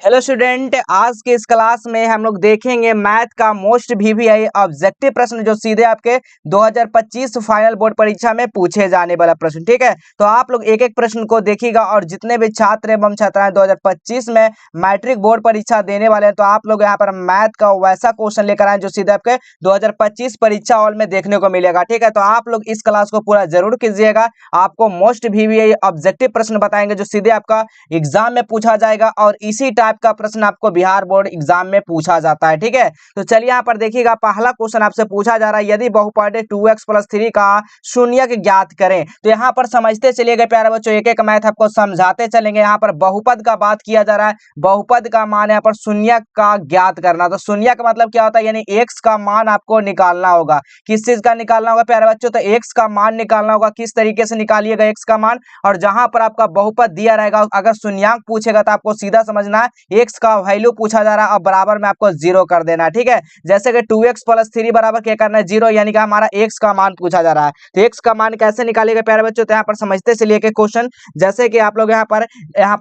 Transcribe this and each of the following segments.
Hello student, आज के इस क्लास में हम लोग देखेंगे मैथ का मोस्ट वीवीआई ऑब्जेक्टिव प्रश्न जो सीधे आपके 2025 फाइनल बोर्ड परीक्षा में पूछे जाने वाला प्रश्न। ठीक है, तो आप लोग एक एक प्रश्न को देखिएगा और जितने भी छात्र एवं छात्राएं 2025 में मैट्रिक बोर्ड परीक्षा देने वाले हैं तो आप लोग यहाँ पर मैथ का वैसा क्वेश्चन लेकर आए जो सीधे आपके 2025 परीक्षा हॉल में देखने को मिलेगा। ठीक है, तो आप लोग इस क्लास को पूरा जरूर कीजिएगा। आपको मोस्ट वीवीआई ऑब्जेक्टिव प्रश्न बताएंगे जो सीधे आपका एग्जाम में पूछा जाएगा और इसी टाइप का प्रश्न आपको बिहार बोर्ड एग्जाम में पूछा जाता है। ठीक है, तो चलिए यहाँ पर देखिएगा, पहला क्वेश्चन आपसे पूछा जा रहा है, यदि बहुपद 2x+3 का शून्यक ज्ञात करें। तो यहाँ पर समझते चलिएगा प्यारे बच्चों, एक एक मैथ आपको समझाते चलेंगे। यहाँ पर बहुपद का बात किया जा रहा है, बहुपद का मान यहाँ पर शून्यक का ज्ञात करना। तो शून्यक मतलब क्या होता है, यानी एक्स का मान आपको निकालना होगा। किस चीज का निकालना होगा प्यारे बच्चों, तो एक्स का मान निकालना होगा। किस तरीके से निकालिएगा एक्स का मान, और जहां पर आपका बहुपद दिया रहेगा, अगर शून्यक पूछेगा तो आपको सीधा समझना है एक्स का वैल्यू पूछा जा रहा है और बराबर में आपको 0 कर देना है। ठीक है, जैसे कि 2x+3 बराबर क्या करना है, 0, यानी कि हमारा एक्स का मान पूछा जा रहा है। तो एक्स का मान कैसे निकालेगा प्यारे बच्चों, तो यहाँ पर समझते चलिए कि क्वेश्चन जैसे कि आप लोग यहाँ पर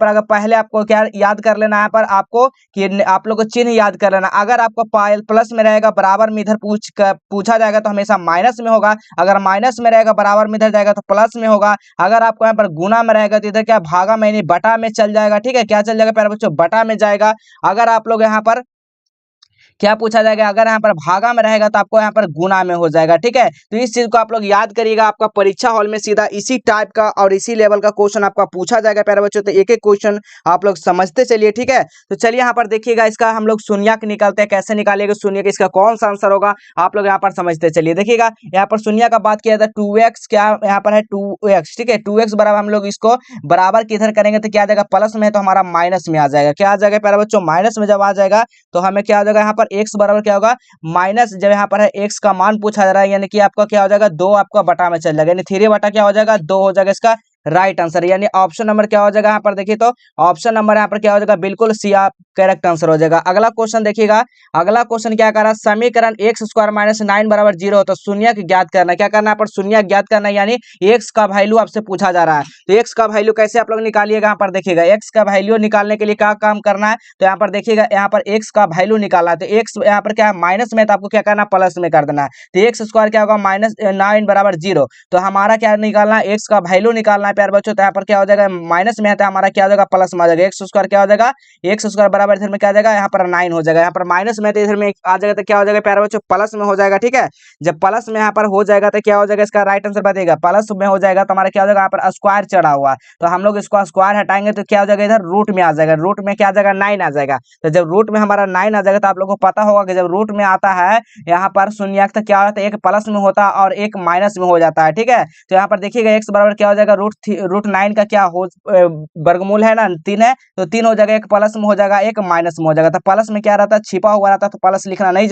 अगर पहले आपको क्या याद कर लेना है, यहाँ पर आपको कि आप लोग को चिन्ह याद कर लेना। अगर आपको प्लस में रहेगा, बराबर में इधर पूछा जाएगा तो हमेशा माइनस में होगा। अगर माइनस में रहेगा, बराबर में इधर जाएगा तो प्लस में होगा। अगर आपको यहाँ पर गुना में रहेगा तो इधर क्या भागा में, बटा में चल जाएगा। ठीक है, क्या चल जाएगा प्यारे बच्चों, बटा में जाएगा। अगर आप लोग यहाँ पर क्या पूछा जाएगा, अगर यहाँ पर भागा में रहेगा तो आपको यहाँ पर गुना में हो जाएगा। ठीक है, तो इस चीज को आप लोग याद करिएगा। आपका परीक्षा हॉल में सीधा इसी टाइप का और इसी लेवल का क्वेश्चन आपका पूछा जाएगा प्यारे बच्चों। तो एक एक क्वेश्चन आप लोग समझते चलिए। ठीक है, तो चलिए यहाँ पर देखिएगा, इसका हम लोग शून्यक निकालते हैं। कैसे निकालेगा शून्यक, इसका कौन सा आंसर होगा, आप लोग यहाँ पर समझते चलिए। देखिएगा, यहाँ पर शून्य का बात किया था, 2x क्या यहाँ पर है 2x। ठीक है, 2x बराबर हम लोग इसको बराबर किधर करेंगे तो क्या आ जाएगा, प्लस में, तो हमारा माइनस में आ जाएगा। क्या आ जाएगा प्यारे बच्चों, माइनस में जब आ जाएगा तो हमें क्या हो जाएगा, यहाँ पर x बराबर क्या होगा, माइनस। जब यहाँ पर है x का मान पूछा जा रहा है, यानी कि आपका क्या हो जाएगा, 2 आपका बटा में चल जाएगा, यानी 3 बटा क्या हो जाएगा, 2 हो जाएगा। इसका राइट आंसर यानी ऑप्शन नंबर क्या हो जाएगा, यहाँ पर देखिए तो ऑप्शन नंबर यहाँ पर क्या हो जाएगा, बिल्कुल सी आप करेक्ट आंसर हो जाएगा। अगला क्वेश्चन देखिएगा, अगला क्वेश्चन क्या कर रहा है, समीकरण x² - 9 बराबर 0 तो शून्यक ज्ञात करना। क्या करना है, पर शून्यक ज्ञात करना, यानी x का वैल्यू आपसे पूछा जा रहा है। तो x का वैल्यू कैसे आप लोग निकालिएगा, यहाँ पर देखिएगा, x का वैल्यू निकालने के लिए क्या काम करना है, तो यहाँ पर देखिएगा, यहाँ पर x का वैल्यू निकालना है। तो x यहाँ पर क्या है, माइनस में, तो आपको क्या करना है, प्लस में कर देना है। तो x² क्या होगा, -9 बराबर 0। तो हमारा क्या निकालना है, x का वैल्यू निकालना है प्यारे बच्चों। तो यहाँ पर क्या हो जाएगा, माइनस में है तो हमारा क्या हो जाएगा, प्लस में आ जाएगा। x² क्या हो जाएगा, x² बराबर इधर में क्या आ जाएगा, यहाँ पर 9 हो जाएगा। यहाँ पर माइनस में तो इधर में आ जाएगा तो क्या हो जाएगा प्यारे बच्चों, प्लस में हो जाएगा। ठीक है, जब प्लस में यहाँ पर हो जाएगा तो क्या हो जाएगा, इसका राइट आंसर बताइएगा। प्लस में हो जाएगा तो हमारा क्या हो जाएगा, यहाँ पर स्क्वायर चढ़ा हुआ, तो हम लोग इसको स्क्वायर हटाएंगे तो क्या हो जाएगा, इधर रूट में आ जाएगा। रूट में क्या आ जाएगा, 9 आ जाएगा। तो जब रूट में हमारा 9 आ जाएगा तो आप लोग को पता होगा कि जब रूट में आता है यहाँ पर शून्यक तो क्या होता है, एक प्लस में होता है और एक माइनस में हो जाता है। ठीक है, तो यहाँ पर देखिएगा x बराबर क्या हो जाएगा, रूट 9 का क्या हो वर्गमूल है ना, 3 है, तो 3 हो जाएगा। एक प्लस में हो जाएगा, एक माइनस में हो जाएगा। तो प्लस में क्या रहता है, छिपा हुआ रहता है, तो प्लस लिखना नहीं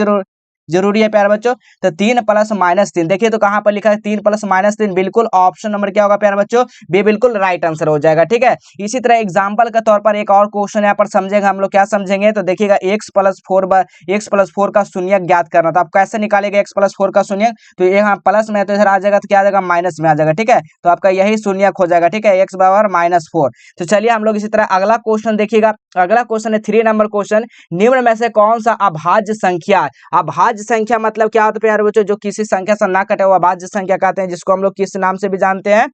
जरूरी है प्यारे बच्चों। तो 3 + -3 देखिए तो कहां पर लिखा है, 3 + -3, बिल्कुल ऑप्शन नंबर क्या होगा प्यारे बच्चों, बी बिल्कुल राइट आंसर हो जाएगा। ठीक है, इसी तरह एग्जांपल के तौर पर एक और क्वेश्चन यहाँ पर समझेंगे हम लोग। क्या समझेंगे, तो देखिएगा, x+4 का शून्यक ज्ञात करना। तो आप कैसे निकालेंगे x+4 का शून्यक, तो यहाँ प्लस में है तो इधर आ जाएगा तो क्या आ जाएगा, माइनस में आ जाएगा। ठीक है, तो आपका यही शून्यक हो जाएगा। ठीक है, x बराबर -4। तो चलिए हम लोग इसी तरह अगला क्वेश्चन देखिएगा। अगला क्वेश्चन है 3 नंबर क्वेश्चन, निम्न में से कौन सा अभाज्य संख्या, अभाज्य संख्या मतलब क्या होता है प्यारे बच्चों, जो किसी संख्या से ना कटे हुआ अभाज्य संख्या कहते हैं, जिसको हम लोग किस नाम से भी जानते हैं,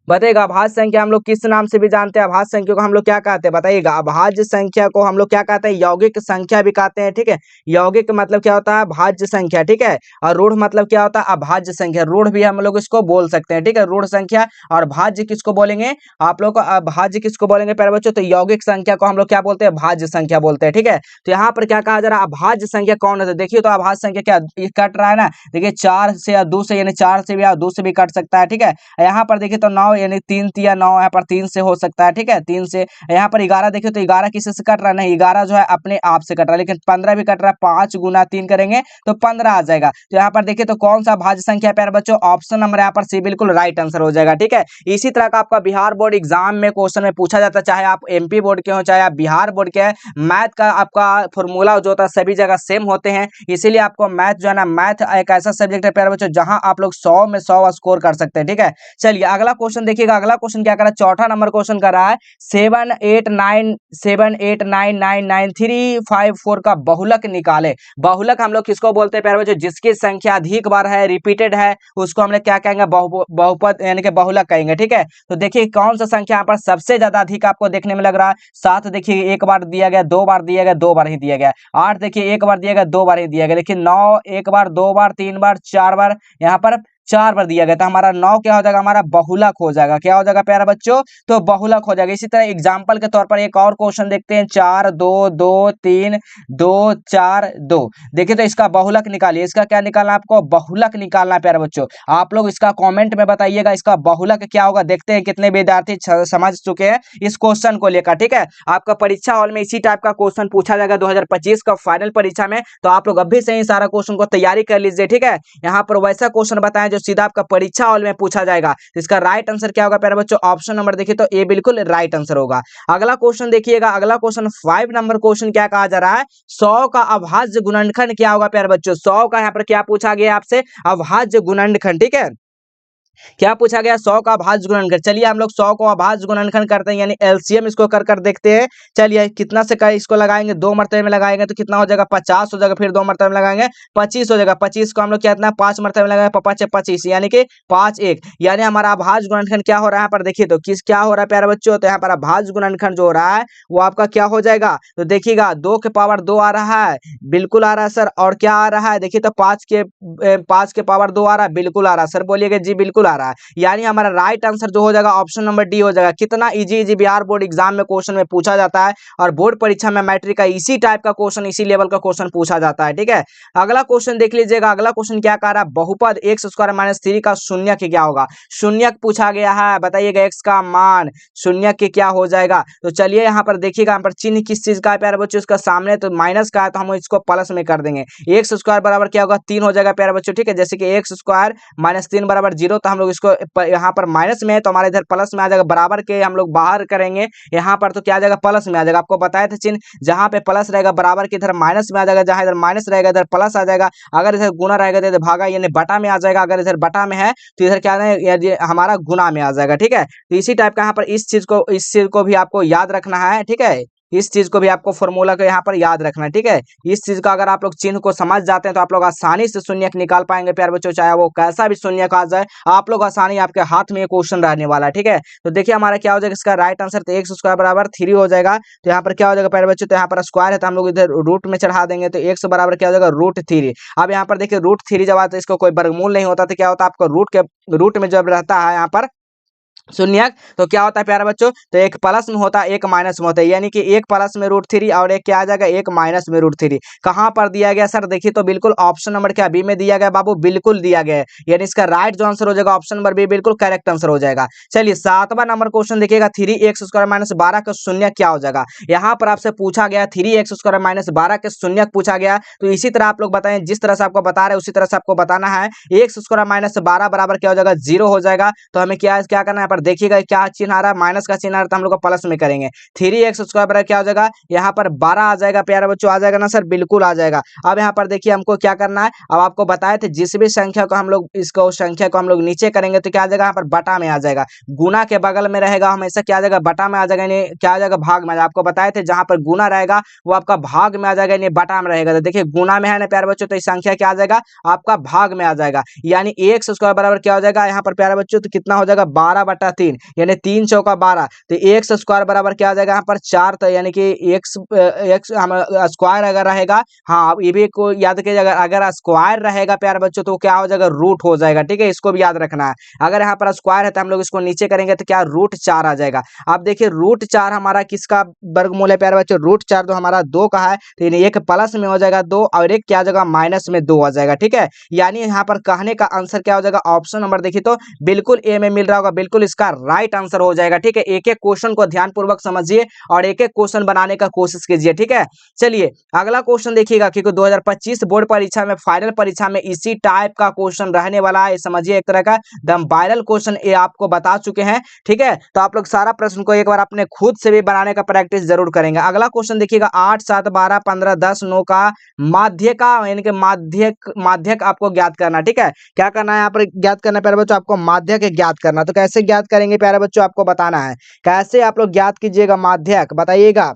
बताइएगा। अभाज्य संख्या हम लोग किस नाम से भी जानते हैं, अभाज्य संख्या को हम लोग क्या कहते हैं, बताइएगा। अभाज्य संख्या को हम लोग क्या कहते हैं, यौगिक संख्या भी कहते हैं। ठीक है, यौगिक मतलब क्या होता है, भाज्य संख्या। ठीक है, और रूढ़ मतलब क्या होता है, अभाज्य संख्या। रूढ़ भी हम लोग इसको बोल सकते हैं। ठीक है, रूढ़ संख्या। और भाज्य किसको बोलेंगे, आप लोग को अभाज्य किसको बोलेंगे प्यारे बच्चों, तो यौगिक संख्या को हम लोग क्या बोलते हैं, भाज्य संख्या बोलते हैं। ठीक है, तो यहाँ पर क्या कहा जा रहा है, अभाज्य संख्या कौन है, तो देखिए तो अभाज्य संख्या क्या ये कट रहा है ना, देखिए 4 से या 2 से, यानी 4 से भी या 2 से भी कट सकता है। ठीक है, यहाँ पर देखिए तो 9, यानी 3 या 9, यहाँ पर 3 से हो सकता है। ठीक है, 3 से। यहाँ पर 11 देखिए तो 11 किसी से कट रहा नहीं, 11 जो है अपने आप से कट रहा है, लेकिन 15 भी कट रहा है। 5 × 3 करेंगे तो 15 आ जाएगा। तो यहाँ पर देखिए तो कौन सा भाज्य संख्या है प्यारे बच्चों, ऑप्शन नंबर यहाँ पर सी बिल्कुल राइट आंसर हो जाएगा। ठीक है, इसी तरह का आपका बिहार बोर्ड एग्जाम में क्वेश्चन में पूछा जाता है, चाहे आप एमपी बोर्ड के हो चाहे आप बिहार बोर्ड के हैं, मैथ का आपका फॉर्मूला जो होता है सभी जगह सेम होते हैं। इसीलिए आपको मैथ जो है ना, मैथ एक ऐसा सब्जेक्ट है प्यारे बच्चों जहां आप लोग 100 में 100 स्कोर कर सकते हैं। ठीक है, चलिए अगला क्वेश्चन देखिएगा, अगला क्वेश्चन क्या कर रहा है, चौथा नंबर क्वेश्चन कर रहा है 78979999354 का बहुलक निकाले। बहुलक हम लोग किसको बोलते हैं प्यारे बच्चों, जिसकी संख्या अधिक बार है, रिपीटेड है, उसको हम लोग क्या कहेंगे, बहुपद यानी कि बहुलक कहेंगे। ठीक है, तो देखिए कौन सा संख्या यहाँ पर सबसे ज्यादा अधिक आपको देखने में लग रहा है। 7 देखिए एक बार दिया गया, 2 बार दिया गया, 2 बार ही दिया गया। 8 देखिए एक बार दिया गया, 2 बार ही दिया गया। देखिए 9 एक बार, 2 बार, 3 बार, 4 बार, यहाँ पर 4 बार दिया गया, तो हमारा 9 क्या हो जाएगा, हमारा बहुलक हो जाएगा। क्या हो जाएगा प्यारा बच्चों, तो बहुलक हो जाएगा। इसी तरह एग्जाम्पल के तौर पर एक और क्वेश्चन देखते हैं, 4 2 2 3 2 4 2। देखिए तो इसका बहुलक निकालिए। इसका क्या निकालना है आपको, बहुलक निकालना है प्यारे बच्चों। आप लोग इसका कमेंट में बताइएगा इसका बहुलक क्या होगा। देखते हैं कितने विद्यार्थी समझ चुके हैं इस क्वेश्चन को लेकर। ठीक है, आपका परीक्षा हॉल में इसी टाइप का क्वेश्चन पूछा जाएगा 2025 का फाइनल परीक्षा में, तो आप लोग अभी से ही सारा क्वेश्चन को तैयारी कर लीजिए। ठीक है, यहाँ पर वैसा क्वेश्चन बताएं जो सीधा आपका परीक्षा हॉल में पूछा जाएगा। इसका राइट आंसर क्या होगा प्यारे बच्चों, ऑप्शन नंबर देखिए तो ए बिल्कुल राइट आंसर होगा। अगला क्वेश्चन देखिएगा, अगला क्वेश्चन 5 नंबर क्वेश्चन क्या कहा जा रहा है, 100 का अभाज्य गुणनखंड क्या होगा प्यारे बच्चों। 100 का यहाँ पर क्या पूछा गया आपसे, अभाज्य गुणनखंड। ठीक है, क्या पूछा गया, 100 का अभाज्य गुणनखंड। चलिए हम लोग 100 को अभाज्य गुणनखंड करते हैं, यानी एलसीएम इसको कर देखते हैं। चलिए कितना से कर इसको लगाएंगे, 2 मरतबे में लगाएंगे तो कितना हो जाएगा, 50 हो जाएगा। फिर 2 मरतबे में लगाएंगे 25 हो जाएगा। 25 को हम लोग क्या इतना 5 मरतबे में लगाएंगे, 5 25 यानी कि 5 1, यानी हमारा अभाज्य गुणनखंड क्या हो रहा है यहाँ पर देखिए तो किस क्या हो रहा है प्यारे बच्चों, तो यहाँ पर अभाज्य गुणनखंड जो हो रहा है वो आपका क्या हो जाएगा, तो देखिएगा 2 के पावर 2 आ रहा है, बिल्कुल आ रहा है सर। और क्या आ रहा है देखिए तो 5 के पावर 2 आ रहा है, बिल्कुल आ रहा है सर। बोलिएगा जी बिल्कुल आ रहा है, यानी हमारा राइट आंसर जो हो जाएगा ऑप्शन नंबर डी हो जाएगा। कितना इजी बिहार बोर्ड एग्जाम में क्वेश्चन में पूछा जाता है, और बोर्ड परीक्षा में मैट्रिक का इसी टाइप का क्वेश्चन, इसी लेवल का क्वेश्चन पूछा जाता है। ठीक है, अगला क्वेश्चन देख लीजिएगा। अगला क्वेश्चन क्या कह रहा है, बहुपद एक्स स्क्वायर माइनस 3 का शून्यक क्या होगा। शून्यक पूछा गया है, बताइएगा एक्स का मान शून्यक के क्या हो जाएगा। तो चलिए यहाँ पर देखिएगा, यहाँ पर चिन्ह किस चीज का है प्यारे बच्चों, इसका सामने तो माइनस का है, तो हम इसको प्लस में कर देंगे। एक्स स्क्वायर बराबर क्या होगा, 3 हो जाएगा प्यारे बच्चों। ठीक है, जैसे कि एक्स स्क्वायर माइनस 3 बराबर 0, तो हम लोग इसको यहाँ पर माइनस में है तो हमारे इधर प्लस में आ जाएगा, बराबर के हम लोग बाहर करेंगे यहाँ पर तो क्या आ जाएगा, प्लस में आ जाएगा। आपको बताए थे चिन्ह, जहां पे प्लस रहेगा बराबर के इधर माइनस में आ जाएगा, जहां इधर माइनस रहेगा इधर प्लस आ जाएगा। अगर इधर गुना रहेगा तो इधर भागा यानी बटा में आ जाएगा, अगर इधर बटा में है तो इधर क्या है, हमारा गुना में आ जाएगा। ठीक है, तो इसी टाइप का यहाँ पर इस चीज को भी आपको याद रखना है। ठीक है, इस चीज को भी आपको फॉर्मूला को यहाँ पर याद रखना है। ठीक है, इस चीज का अगर आप लोग चिन्ह को समझ जाते हैं तो आप लोग आसानी से शून्यक निकाल पाएंगे प्यारे बच्चों, चाहे वो कैसा भी शून्यक आ जाए, आप लोग आसानी आपके हाथ में ये क्वेश्चन रहने वाला है। ठीक है, तो देखिए हमारा क्या हो जाएगा, इसका राइट आंसर तो एक्स स्क्वायर बराबर 3 हो जाएगा। तो यहाँ पर क्या हो जाएगा प्यारे बच्चों, तो यहाँ पर स्क्वायर है तो हम लोग इधर रूट में चढ़ा देंगे, तो एक्स बराबर क्या हो जाएगा, √3। अब यहाँ पर देखिए √3 जब आता है इसको कोई वर्गमूल नहीं होता, तो क्या होता है आपको रूट में जब रहता है यहाँ पर शून्यक, तो क्या होता है प्यारे बच्चों, तो एक प्लस में होता है एक माइनस में होता है, यानी कि एक प्लस में √3 और एक क्या आ जाएगा, एक माइनस में √3। कहां पर दिया गया सर, देखिए तो बिल्कुल ऑप्शन नंबर क्या बी में दिया गया बाबू, बिल्कुल दिया गया है, यानी इसका राइट जो आंसर हो जाएगा ऑप्शन नंबर बी बिल्कुल करेक्ट आंसर हो जाएगा। चलिए 7वां नंबर क्वेश्चन देखिएगा, 3x स्क्वायर माइनस 12 का शून्यक क्या हो जाएगा। यहाँ पर आपसे पूछा गया 3x स्क्वायर माइनस 12 के शून्यक पूछा गया, तो इसी तरह आप लोग बताएं, जिस तरह से आपको बता रहे हैं उसी तरह से आपको बताना है। x स्क्वायर माइनस 12 बराबर क्या हो जाएगा, 0 हो जाएगा। तो हमें क्या करना है, यहाँ पर देखिएगा क्या चिन्ह आ रहा है, माइनस का चिन्ह आ रहा है, तो हम लोग को प्लस में करेंगे। 3x स्क्वायर बराबर क्या हो जाएगा, यहाँ पर 12 आ जाएगा प्यारे बच्चों, आ जाएगा ना सर, बिल्कुल आ जाएगा। अब यहाँ पर देखिए हमको क्या करना है, अब आपको बताए थे जिस भी संख्या को हम लोग इसको संख्या को हम लोग नीचे करेंगे तो क्या आ जाएगा, यहाँ पर बटा में आ जाएगा। गुना के बगल में रहेगा हमेशा क्या आ जाएगा, बटा में आ जाएगा, यानी क्या आ जाएगा, भाग में। आपको बताए थे जहां पर गुना रहेगा वो आपका भाग में आ जाएगा, यानी बटा में रहेगा। तो देखिए गुना में है ना प्यारे बच्चों, तो इस संख्या क्या आ जाएगा, आपका भाग में आ जाएगा, यानी x स्क्वायर बराबर क्या हो जाएगा यहाँ पर प्यारे बच्चों, तो कितना हो जाएगा, 12/3, यानी 3 चौका 12। तो एक्स स्क्वायर बराबर क्या आ जाएगा यहाँ पर 4, तो यानी कि एक्स स्क्वायर अगर रहेगा, हाँ ये भी को याद कीजिएगा, अगर स्क्वायर रहेगा प्यारे बच्चों तो क्या हो जाएगा, रूट हो जाएगा। ठीक है, इसको भी याद रखना है। अगर यहाँ पर स्क्वायर है तो हम लोग इसको नीचे करेंगे तो क्या √4 आ जाएगा। अब देखिए √4 हमारा किसका वर्गमूल है प्यारे बच्चों, √4 तो हमारा 2 का है, तो एक प्लस में हो जाएगा 2 और एक क्या हो जाएगा, माइनस में 2 आ जाएगा। ठीक है, यानी यहाँ पर कहने का आंसर क्या हो जाएगा, ऑप्शन नंबर देखिए तो बिल्कुल ए में मिल रहा होगा, बिल्कुल इसका राइट आंसर हो जाएगा। ठीक है, एक एक क्वेश्चन को ध्यानपूर्वक समझिए और एक एक क्वेश्चन बनाने का कोशिश कीजिए। ठीक है, चलिए अगला क्वेश्चन देखिएगा, क्योंकि 2025 बोर्ड परीक्षा में फाइनल परीक्षा में इसी टाइप का क्वेश्चन रहने वाला है। समझिए एक तरह का दम वायरल क्वेश्चन ये आपको बता चुके हैं। ठीक है, तो आप लोग सारा प्रश्न को एक बार अपने खुद से भी बनाने का प्रैक्टिस जरूर करेंगे। अगला क्वेश्चन देखिएगा, 8 7 12 15 10 9 का माध्य का यानी कि माध्यक आपको ज्ञात करना। ठीक है, क्या करना है यहाँ पर ज्ञात करना है प्यारे बच्चों, आपको माध्यक ज्ञात करना। तो कैसे ज्ञात ज्ञात करेंगे प्यारे बच्चों, आपको बताना है। कैसे आप लोग ज्ञात कीजिएगा माध्यक, बताइएगा।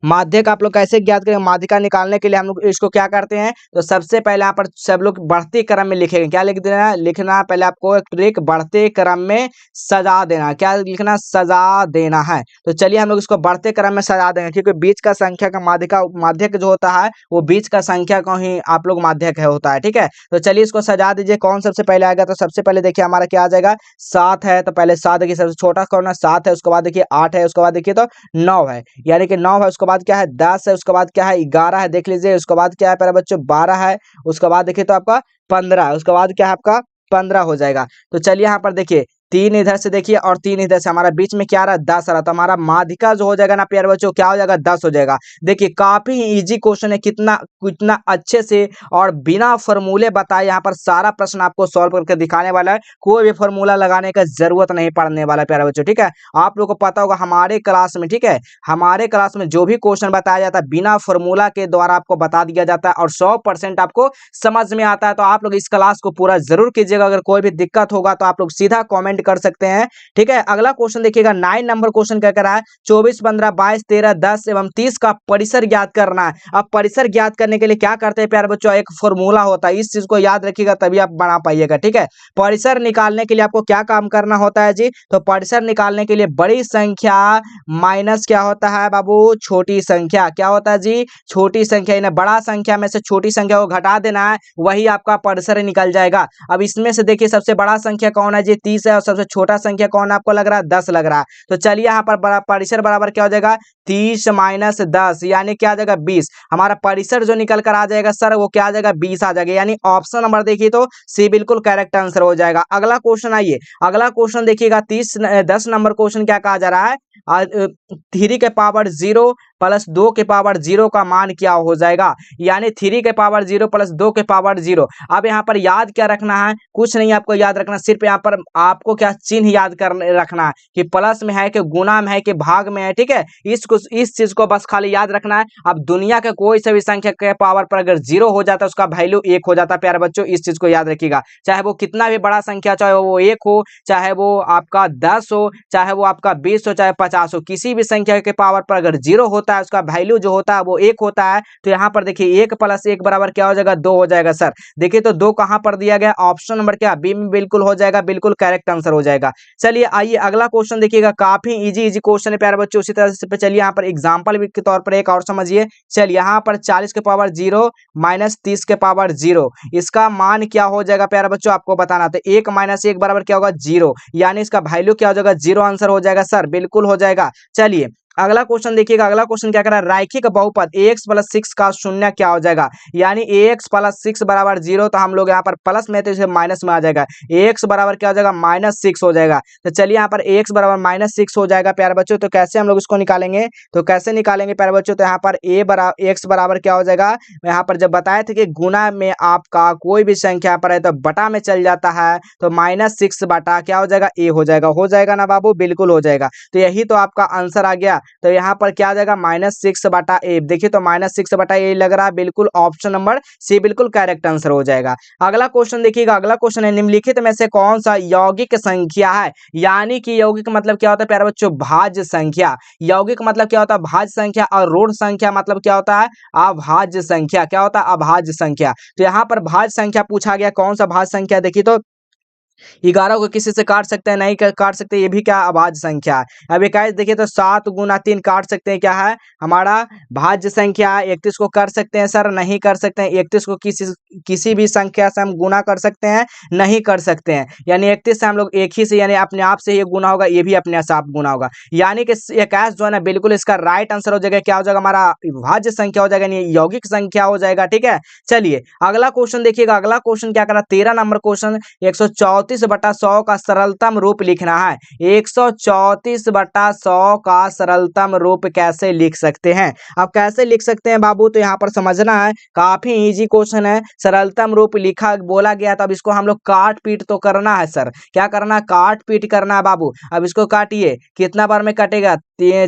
माध्यक आप लोग कैसे ज्ञात करेंगे? माध्यिका निकालने के लिए हम लोग इसको क्या करते हैं, तो सबसे पहले यहाँ पर सब लोग बढ़ते क्रम में लिखेंगे। क्या लिख देना है? लिखना है पहले आपको एक ट्रिक, बढ़ते क्रम में सजा देना। क्या लिखना? सजा देना है। तो चलिए हम लोग इसको बढ़ते क्रम में सजा देंगे, क्योंकि बीच का संख्या का माध्यिका माध्यक जो होता है वो बीच का संख्या को ही आप लोग माध्यक है होता है, ठीक है। तो चलिए इसको सजा दीजिए। कौन सबसे पहले आएगा? तो सबसे पहले देखिए हमारा क्या आ जाएगा, 7 है। तो पहले 7 देखिए, सबसे छोटा कौन है? 7 है। उसके बाद देखिए 8 है। उसके बाद देखिए तो 9 है, यानी कि 9 है। उसके बाद क्या है? 10 है। उसके बाद क्या है? 11 है, देख लीजिए। उसके बाद क्या है प्यारे बच्चों? 12 है। उसके बाद देखिए तो आपका 15 है। उसके बाद क्या है? आपका 15 हो जाएगा। तो चलिए यहाँ पर देखिए 3 इधर से देखिए और 3 इधर से, हमारा बीच में क्या रहा? 10 रहा। तो हमारा माध्यिका जो हो जाएगा ना प्यारे बच्चों, क्या हो जाएगा? 10 हो जाएगा। देखिए काफी इजी क्वेश्चन है, कितना कितना अच्छे से और बिना फॉर्मूले बताए यहाँ पर सारा प्रश्न आपको सॉल्व करके दिखाने वाला है। कोई भी फॉर्मूला लगाने का जरूरत नहीं पड़ने वाला प्यारे बच्चों, ठीक है। आप लोगों को पता होगा हमारे क्लास में, ठीक है, हमारे क्लास में जो भी क्वेश्चन बताया जाता है बिना फॉर्मूला के द्वारा आपको बता दिया जाता है और 100% आपको समझ में आता है। तो आप लोग इस क्लास को पूरा जरूर कीजिएगा। अगर कोई भी दिक्कत होगा तो आप लोग सीधा कमेंट कर सकते हैं, ठीक है। अगला क्वेश्चन देखिएगा, 9 नंबर क्वेश्चन क्या कर रहा है? 24, 15, 22, 13, 10 एवं 30 का परिसर ज्ञात करना है। अब परिसर ज्ञात करने के लिए क्या करते हैं प्यारे बच्चों? एक फॉर्मूला होता है, इस चीज को याद रखिएगा तभी आप बना पाइएगा, ठीक है। परिसर निकालने के लिए आपको क्या काम करना होता है जी? तो परिसर निकालने के लिए बड़ी संख्या माइनस क्या होता है बाबू? छोटी संख्या। क्या होता है जी? छोटी संख्या। इन्हें बड़ा संख्या में से छोटी संख्या को घटा देना है, वही आपका परिसर निकल जाएगा। अब इसमें से देखिए सबसे बड़ा संख्या कौन है जी? 30 है। और सबसे छोटा संख्या कौन है आपको लग रहा है? 10 लग रहा है। तो चलिए यहाँ पर बड़ा परिसर बराबर क्या हो जाएगा? 30 माइनस 10, यानी क्या आ जाएगा? 20। हमारा परिसर जो निकल कर आ जाएगा सर, वो क्या आ जाएगा? 20 आ जाएगा। यानी ऑप्शन नंबर देखिए तो सी बिल्कुल करेक्ट आंसर हो जाएगा। अगला क्वेश्चन आइए, अगला क्वेश्चन देखिएगा 10 नंबर क्वेश्चन क्या कहा जा रहा है? 3 के पावर 0 प्लस 2 के पावर 0 का मान क्या हो जाएगा? यानी 3 के पावर 0 प्लस 2 के पावर 0। अब यहाँ पर याद क्या रखना है? कुछ नहीं आपको याद रखना, सिर्फ यहाँ पर आपको क्या चिन्ह याद कर रखना है कि प्लस में है कि गुणा में है कि भाग में है, ठीक है। इस चीज को बस खाली याद रखना है। अब दुनिया के कोई से भी संख्या के पावर पर अगर 0 हो जाता है उसका वैल्यू 1 हो जाता है प्यारे बच्चों, इस चीज को याद रखिएगा। चाहे वो कितना भी बड़ा संख्या, चाहे वो 1 हो, चाहे वो आपका 10 हो, चाहे वो आपका 20 हो, चाहे 50 हो, किसी भी संख्या के पावर पर अगर 0 होता है उसका वैल्यू जो होता है वो 1 होता है। तो यहाँ पर देखिए 1 प्लस 1 बराबर क्या हो जाएगा? 2 हो जाएगा सर। देखिए तो 2 कहां पर दिया गया? ऑप्शन नंबर क्या? बी में बिल्कुल हो जाएगा, बिल्कुल करेक्ट आंसर हो जाएगा। चलिए आइए अगला क्वेश्चन देखिएगा, काफी इजी क्वेश्चन है प्यारे बच्चों। उसी तरह से चलिए यहाँ पर एग्जांपल के तौर पर एक और समझिए। चलिए यहाँ पर 40 के पावर 0 माइनस 30 के पावर 0, इसका मान क्या हो जाएगा प्यारे बच्चों? आपको बताना। तो 1 माइनस 1 बराबर क्या होगा? 0, यानी इसका वैल्यू क्या हो जाएगा? 0 आंसर हो जाएगा सर, बिल्कुल हो जाएगा। चलिए अगला क्वेश्चन देखिएगा, अगला क्वेश्चन क्या कर रहा है? रैखिक बहुपद ax प्लस 6 का शून्य क्या हो जाएगा? यानी ax प्लस 6 बराबर 0, तो हम लोग यहाँ पर प्लस में तो इसे माइनस में आ जाएगा। ax बराबर क्या हो जाएगा? -6 हो जाएगा। तो चलिए यहाँ पर ax बराबर -6 हो जाएगा प्यारे बच्चों। तो कैसे हम लोग इसको निकालेंगे? तो कैसे निकालेंगे प्यारे बच्चों? तो यहाँ पर x बराबर क्या हो जाएगा? यहाँ पर जब बताए थे कि गुना में आपका कोई भी संख्या पर है तो बटा में चल जाता है, तो -6 बटा क्या हो जाएगा? a हो जाएगा। हो जाएगा ना बाबू? बिल्कुल हो जाएगा। तो यही तो आपका आंसर आ गया। तो यहाँ पर क्या आ जाएगा? -6 बटा a। देखिए तो -6 बटा a लग रहा है, बिल्कुल ऑप्शन नंबर सी बिल्कुल करेक्ट आंसर हो जाएगा। अगला क्वेश्चन देखिएगा, अगला क्वेश्चन है निम्नलिखित में से कौन सा यौगिक संख्या है? यानी कि यौगिक मतलब क्या होता है प्यारे बच्चों? भाज्य संख्या। यौगिक मतलब क्या होता है? भाज्य संख्या। और ऋण संख्या मतलब क्या होता है? अभाज्य संख्या। क्या होता है? अभाज्य संख्या। तो यहाँ पर भाज्य संख्या पूछा गया, कौन सा भाज्य संख्या? देखिए तो 11 को किसी से काट सकते हैं? नहीं काट सकते, ये भी क्या? अभाज्य संख्या है। अब 21 देखिए तो 7 गुना 3 काट सकते हैं, क्या है? हमारा भाज्य संख्या। 31 को कर सकते हैं सर? नहीं कर सकते हैं। 31 को किसी भी संख्या से हम गुना कर सकते हैं? नहीं कर सकते हैं। यानी 31 से हम लोग एक ही से, यानी अपने आप से ये गुना होगा, ये भी अपने आप गुना होगा। यानी कि 21 जो है ना बिल्कुल इसका राइट आंसर हो जाएगा। क्या हो जाएगा? हमारा भाज्य संख्या हो जाएगा, यानी यौगिक संख्या हो जाएगा, ठीक है। चलिए अगला क्वेश्चन देखिएगा, अगला क्वेश्चन क्या कर रहा है? 13 नंबर क्वेश्चन, 134/100 का सरलतम रूप लिखना है। 134/100 का सरलतम रूप कैसे लिख सकते हैं? अब कैसे लिख सकते हैं बाबू? तो यहाँ पर समझना है, काफी इजी क्वेश्चन है। सरलतम रूप लिखा बोला गया, तो अब इसको हम लोग काट पीट तो करना है सर। क्या करना है? काट पीट करना है बाबू। अब इसको काटिए, कितना बार में कटेगा?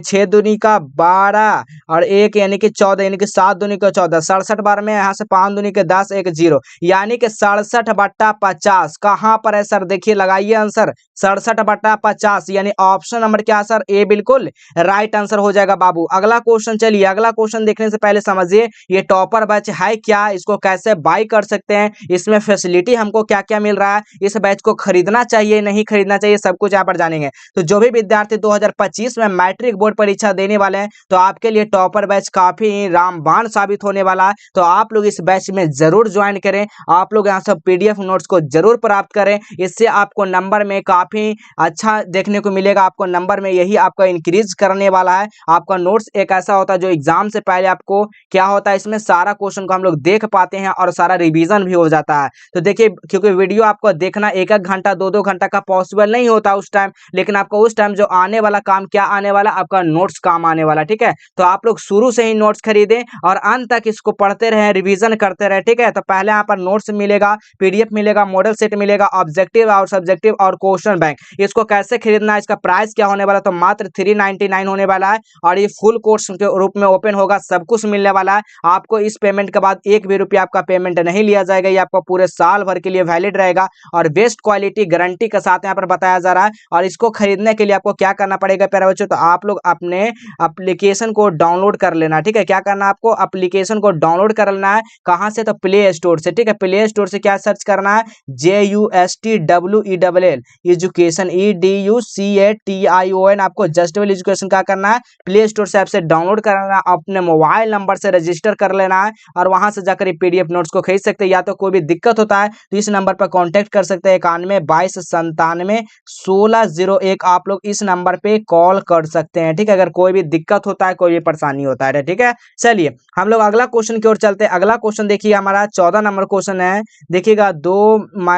6 दूनी का 12 और 1 यानी कि 14, यानी कि 7 दूनी का 14, 67 बार में। यहाँ से 5 दूनी के 10, 1 0, यानी कि 67/50। कहाँ पर है आंसर, देखिए लगाइए आंसर 67/50, यानी ऑप्शन नंबर क्या सर, ए बिल्कुल राइट आंसर हो जाएगा बाबू। अगला क्वेश्चन, चलिए अगला क्वेश्चन देखने से पहले समझिए ये टॉपर बैच है क्या, इसको कैसे बाय कर सकते हैं, इसमें फैसिलिटी हमको क्या क्या मिल रहा है, इस बैच को खरीदना चाहिए नहीं खरीदना चाहिए, सब कुछ यहाँ पर जानेंगे। तो जो भी विद्यार्थी 2025 में मैट्रिक बोर्ड परीक्षा देने वाले हैं तो आपके लिए टॉपर बैच काफी रामबाण साबित होने वाला है। तो आप लोग इस बैच में जरूर ज्वाइन करें, आप लोग यहाँ सब पीडीएफ नोट्स को जरूर प्राप्त करें, इससे आपको नंबर में काफी अच्छा देखने को मिलेगा, आपको नंबर में यही आपका इंक्रीज करने वाला है। आपका नोट्स एक ऐसा होता है जो एग्जाम से पहले आपको क्या होता है, इसमें सारा क्वेश्चन को हम लोग देख पाते हैं और सारा रिवीजन भी हो जाता है। तो देखिए क्योंकि वीडियो आपको देखना 1-1 घंटा 2-2 घंटा का पॉसिबल नहीं होता उस टाइम, लेकिन आपको उस टाइम जो आने वाला काम क्या आने वाला, आपका नोट्स काम आने वाला, ठीक है। तो आप लोग शुरू से ही नोट्स खरीदें और अंत तक इसको पढ़ते रहे, रिवीजन करते रहे, ठीक है। तो पहले यहाँ पर नोट्स मिलेगा, पीडीएफ मिलेगा, मॉडल सेट मिलेगा, ऑब्जेक्टिव और सब्जेक्टिव और क्वेश्चन बैंक। इसको कैसे खरीदना है, इसका प्राइस क्या होने वाला, तो मात्र 399 होने वाला है और ये फुल कोर्स के रूप में ओपन होगा, सब कुछ मिलने वाला है आपको। इस पेमेंट के बाद 1 भी रुपया आपका पेमेंट नहीं लिया जाएगा, ये आपको पूरे साल भर के लिए वैलिड रहेगा और बेस्ट क्वालिटी गारंटी के साथ यहाँ पर बताया जा रहा है। और इसको खरीदने के लिए आपको क्या करना पड़ेगा प्यारे बच्चों, तो आप लोग अपने एप्लीकेशन को डाउनलोड कर लेना, ठीक है। क्या करना है आपको, एप्लीकेशन को डाउनलोड कर लेना है, कहां से, तो प्ले स्टोर से, ठीक है। प्ले स्टोर से क्या सर्च करना है, JUSTWELL एजुकेशन, EDUCATION, आपको जस्टेबल एजुकेशन क्या करना है, प्ले स्टोर से ऐप से डाउनलोड करना, अपने मोबाइल नंबर से रजिस्टर कर लेना है और वहां से जाकर पीडीएफ नोट्स को खरीद सकते हैं। या तो कोई भी दिक्कत होता है तो इस नंबर पर कांटेक्ट कर सकते हैं, 91 22 97 1601, आप लोग इस नंबर पे कॉल कर सकते हैं, ठीक है, अगर कोई भी दिक्कत होता है, कोई भी परेशानी होता है, ठीक है। चलिए हम लोग अगला क्वेश्चन की ओर चलते हैं। अगला क्वेश्चन देखिए हमारा 14 नंबर क्वेश्चन है, देखिएगा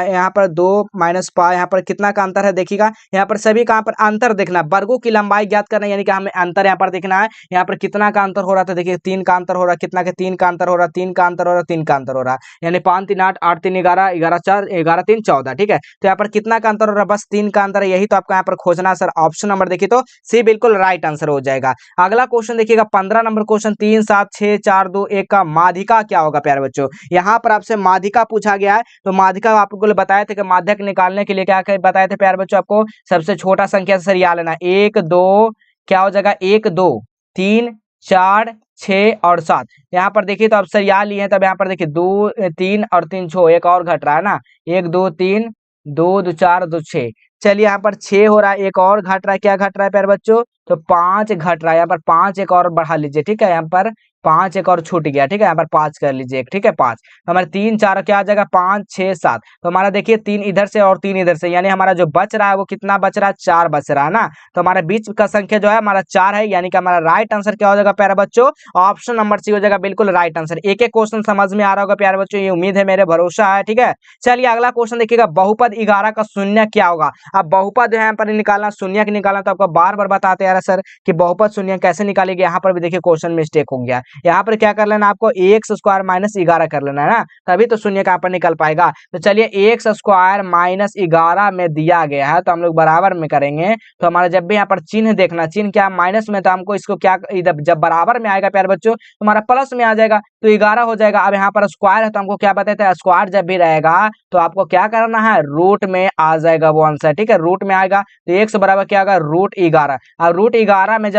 यहाँ पर 2 माइनस पाई, यहाँ पर कितना का अंतर है, देखिएगा यहाँ पर सभी का यहाँ पर अंतर देखना, वर्गों की लंबाई ज्ञात करना, यानी कि हमें अंतर यहाँ पर देखना है, यहाँ पर कितना का अंतर हो रहा था, देखिए 3 का अंतर हो रहा है, कितना के 3 का अंतर हो रहा है, 3 का अंतर हो रहा है, 3 का अंतर हो रहा है, यानी 5 3 8 8 3 11 11 4 11 3 14, ठीक है। तो यहाँ पर कितना का अंतर हो रहा है, बस 3 का अंतर है, यही तो आपको यहाँ पर खोजना है सर। ऑप्शन नंबर देखिए तो सी बिल्कुल राइट आंसर हो जाएगा। अगला क्वेश्चन देखिएगा 15 नंबर क्वेश्चन, 3 7 6 4 2 1 का माध्यिका क्या होगा प्यारे बच्चों, यहाँ पर आपसे माध्यिका पूछा गया है। तो माध्यिका आपको बताए थे कि माध्यक निकालने के लिए क्या बताए थे प्यारे बच्चों, आपको सबसे छोटा संख्या से सर याद लेना, 1 2 क्या हो जाएगा, 1 2 3 4 6 और 7। यहाँ पर देखिए तो अब सर याद लिए हैं, तब यहाँ पर देखिए 2 3 और 3 6, एक और घट रहा है ना, 1 2 3 2 2 4 2 6। चलिए यहाँ पर 6 हो रहा है, एक और घट रहा है, क्या घट रहा है प्यारे बच्चों, तो 5 घट रहा है, यहाँ पर 5 एक और बढ़ा लीजिए, ठीक है। यहाँ पर 5 एक और छूट गया, ठीक है, यहाँ पर 5 कर लीजिए, ठीक है। 5 हमारे 3 4 क्या आ जाएगा, 5 6 7। तो हमारा देखिए 3 इधर से और 3 इधर से, यानी हमारा जो बच रहा है वो कितना बच रहा है, 4 बच रहा है ना। तो हमारे बीच का संख्या जो है हमारा 4 है, यानी कि हमारा राइट आंसर क्या हो जाएगा प्यारे बच्चों, ऑप्शन नंबर सी हो जाएगा, बिल्कुल राइट आंसर। एक एक क्वेश्चन समझ में आ रहा होगा प्यारे बच्चों, ये उम्मीद है, मेरे भरोसा है, ठीक है। चलिए अगला क्वेश्चन देखिएगा, बहुपद 11 का शून्य क्या होगा। अब बहुपद जो है यहाँ पर निकालना, शून्य निकालना, तो आपको बार बार बताते यार सर कि बहुपद शून्य कैसे निकालेंगे। यहाँ पर भी देखिए क्वेश्चन मिस्टेक हो गया, यहाँ पर क्या कर लेना आपको, एक्स स्क्वायर माइनस 11 कर लेना है ना, तभी तो शून्य कहाँ पर निकल पाएगा। तो चलिए एक्स स्क्वायर माइनस 11 में दिया गया है तो हम लोग बराबर में करेंगे, तो हमारा जब भी यहाँ पर चिन्ह देखना, चिन्ह क्या माइनस में, तो हमको इसको क्या इधर जब बराबर में आएगा प्यारे बच्चों तो हमारा प्लस में आ जाएगा, तो 11 हो जाएगा। अब यहाँ पर स्क्वायर है तो हमको क्या बताते हैं, स्क्वायर जब भी रहेगा तो आपको क्या करना है, रूट में आ जाएगा वो आंसर, ठीक है, रूट में आएगा। तो एक्स बराबर क्या होगा, √11। अब √11 में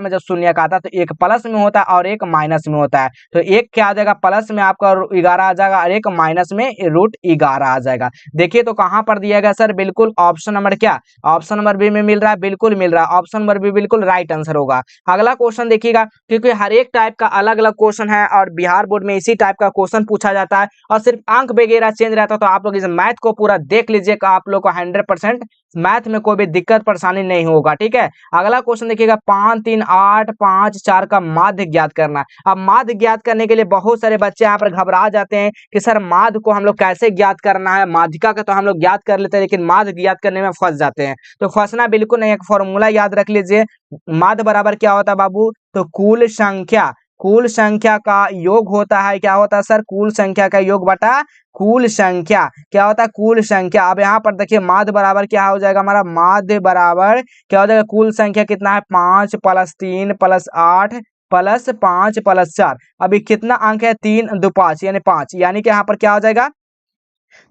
जब शून्य का आता है तो एक प्लस में होता है और एक माइनस में होता है, तो एक क्या आ जाएगा, प्लस में आपका 11 आ जाएगा और एक माइनस में √11 आ जाएगा। देखिए तो कहां पर दिया गया सर, बिल्कुल ऑप्शन नंबर क्या, ऑप्शन नंबर बी में मिल रहा है, बिल्कुल मिल रहा है, ऑप्शन नंबर बी बिल्कुल राइट आंसर होगा। अगला क्वेश्चन देखिएगा, क्योंकि हर एक टाइप का अलग अलग क्वेश्चन है और बिहार बोर्ड में इसी टाइप का क्वेश्चन पूछा जाता है और सिर्फ अंक वगैरह चेंज रहता है, तो आप लोग इस मैथ को पूरा देख लीजिए, आप लोग को 100% मैथ में कोई भी दिक्कत परेशानी नहीं होगा, ठीक है। अगला क्वेश्चन देखिएगा, 5 3 8 5 4 का माध्य ज्ञात करना। अब माध्य ज्ञात करने के लिए बहुत सारे बच्चे यहाँ पर घबरा जाते हैं कि सर माध्य को हम लोग कैसे ज्ञात करना है, माध्यिका का तो हम लोग ज्ञात कर लेते हैं लेकिन माध्य ज्ञात करने में फंस जाते हैं। तो फंसना बिल्कुल नहीं, एक फॉर्मूला याद रख लीजिए, माध्य बराबर क्या होता है बाबू, तो कुल संख्या का योग होता है, क्या होता है सर, कुल संख्या का योग बटा कुल संख्या, क्या होता है, कुल संख्या। अब यहाँ पर देखिए माध्य बराबर क्या हो जाएगा हमारा, माध्य बराबर क्या हो जाएगा, कुल संख्या कितना है, 5 + 3 + 8 + 5 + 4। अभी कितना अंक है, 3 2 5 यानी 5, यानी कि यहाँ पर क्या हो जाएगा,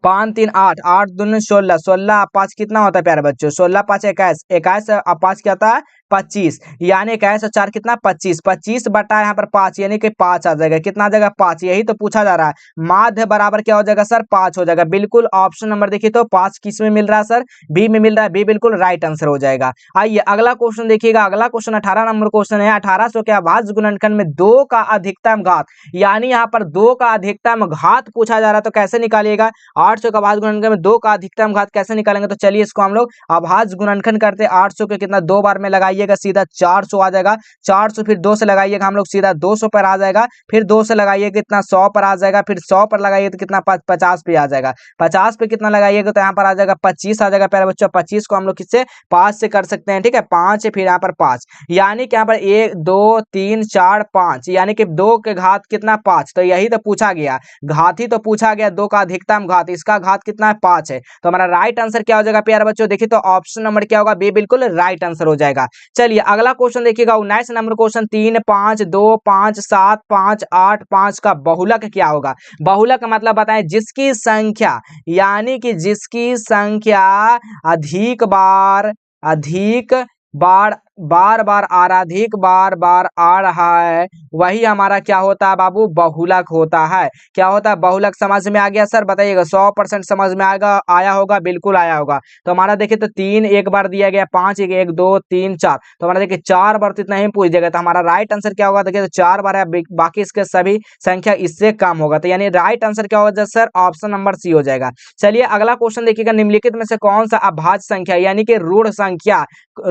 5 3 8, 8 दूनी 16, 16 5 कितना होता है प्यारे बच्चों, 16 5 21, 21 और 5 क्या होता है 25, यानी 21 और 4 कितना 25, 25 बटा यहाँ पर 5 यानी कि 5 आ जाएगा, कितना आ जाएगा 5, यही तो पूछा जा रहा है। माध्य बराबर क्या हो जाएगा सर 5 हो जाएगा, बिल्कुल ऑप्शन नंबर देखिए तो 5 किस में मिल रहा है सर, बी में मिल रहा है, बी बिल्कुल राइट आंसर हो जाएगा। आइए अगला क्वेश्चन देखिएगा, अगला क्वेश्चन 18 नंबर क्वेश्चन है। 1800 के अभाज्य गुणनखंड में 2 का अधिकतम घात, यानी यहाँ पर 2 का अधिकतम घात पूछा जा रहा है, तो कैसे निकालिएगा 800 का अभाज्य गुणनखंड में 2 का अधिकतम घात कैसे निकालेंगे, तो चलिए इसको हम लोग अभाज्य गुणनखंड करते हैं। 800 के कितना 2 बार में लगाइएगा सीधा 400 आ जाएगा, 400 फिर 2 से लगाइएगा हम लोग सीधा 200 पर आ जाएगा, फिर 2 से लगाइए कितना 100 पर आ जाएगा, फिर 100 पर लगाइए तो कितना 50 पे आ जाएगा, 50 पे कितना लगाइएगा तो यहाँ पर आ जाएगा 25 आ जाएगा प्यारे बच्चों। 25 को हम लोग किससे 5 से कर सकते हैं, ठीक है 5 फिर यहाँ पर 5, यानी कि यहाँ पर 1 2 3 4 5, यानी कि 2 के घात कितना 5, तो यही तो पूछा गया, घात ही तो पूछा गया 2 का अधिकतम घात, इसका घात कितना है 5 है, तो हमारा राइट आंसर क्या हो जाएगा प्यारे बच्चों, देखिए तो ऑप्शन नंबर क्या होगा बी बिल्कुल राइट आंसर हो जाएगा। चलिए अगला क्वेश्चन देखिएगा 19 नंबर क्वेश्चन 3 5 2 5 7 5 8 5 का बहुलक क्या होगा। बहुलक मतलब बताएं जिसकी संख्या, यानी कि जिसकी संख्या अधिक बार बार बार आ रहा, अधिक बार आ रहा है, वही हमारा क्या होता है बाबू बहुलक होता है। क्या होता है बहुलक, समझ में आ गया सर, बताइएगा 100% समझ में आया होगा, बिल्कुल आया होगा। तो हमारा देखिए तो 3 एक बार दिया गया, 5 1 2 3 4, तो हमारा देखिए 4 बार तो इतना ही पूछ देगा, तो हमारा राइट आंसर क्या होगा, देखिए तो 4 बार है, बाकी इसके सभी संख्या इससे कम होगा, तो यानी राइट आंसर क्या होगा सर, ऑप्शन नंबर सी हो जाएगा। चलिए अगला क्वेश्चन देखिएगा, निम्नलिखित में से कौन सा अभाज्य संख्या यानी कि ऋण संख्या,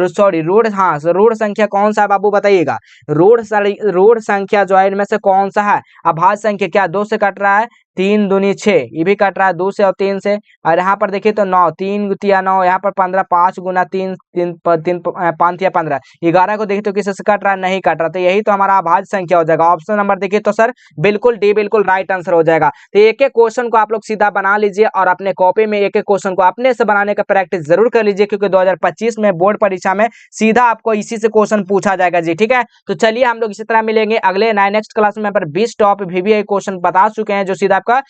सॉरी ऋण, हाँ ऋण संख्या कौन सा है बाबू बताइएगा, ऋण संख्या जो है इनमें से कौन सा है अभाज्य संख्या, क्या 2 से कट रहा है, 3 दूनी 6, ये भी कट रहा है 2 से और 3 से, और यहाँ पर देखिए तो 9 3 गुतिया 9, यहाँ पर 15 5 गुना 3 3 5 या 15, 11 को देखिए तो किसी से कट रहा है, नहीं कट रहा, तो यही तो हमारा अभाज्य संख्या हो जाएगा। ऑप्शन नंबर देखिए तो सर बिल्कुल डी बिल्कुल राइट आंसर हो जाएगा। तो एक एक क्वेश्चन को आप लोग सीधा बना लीजिए और अपने कॉपी में एक एक क्वेश्चन को अपने से बनाने का प्रैक्टिस जरूर कर लीजिए, क्योंकि 2025 में बोर्ड परीक्षा में सीधा आपको इसी से क्वेश्चन पूछा जाएगा जी, ठीक है। तो चलिए हम लोग इसी तरह मिलेंगे अगले नेक्स्ट क्लास में पर 20 टॉप VBI क्वेश्चन बता चुके हैं जो सीधा आपका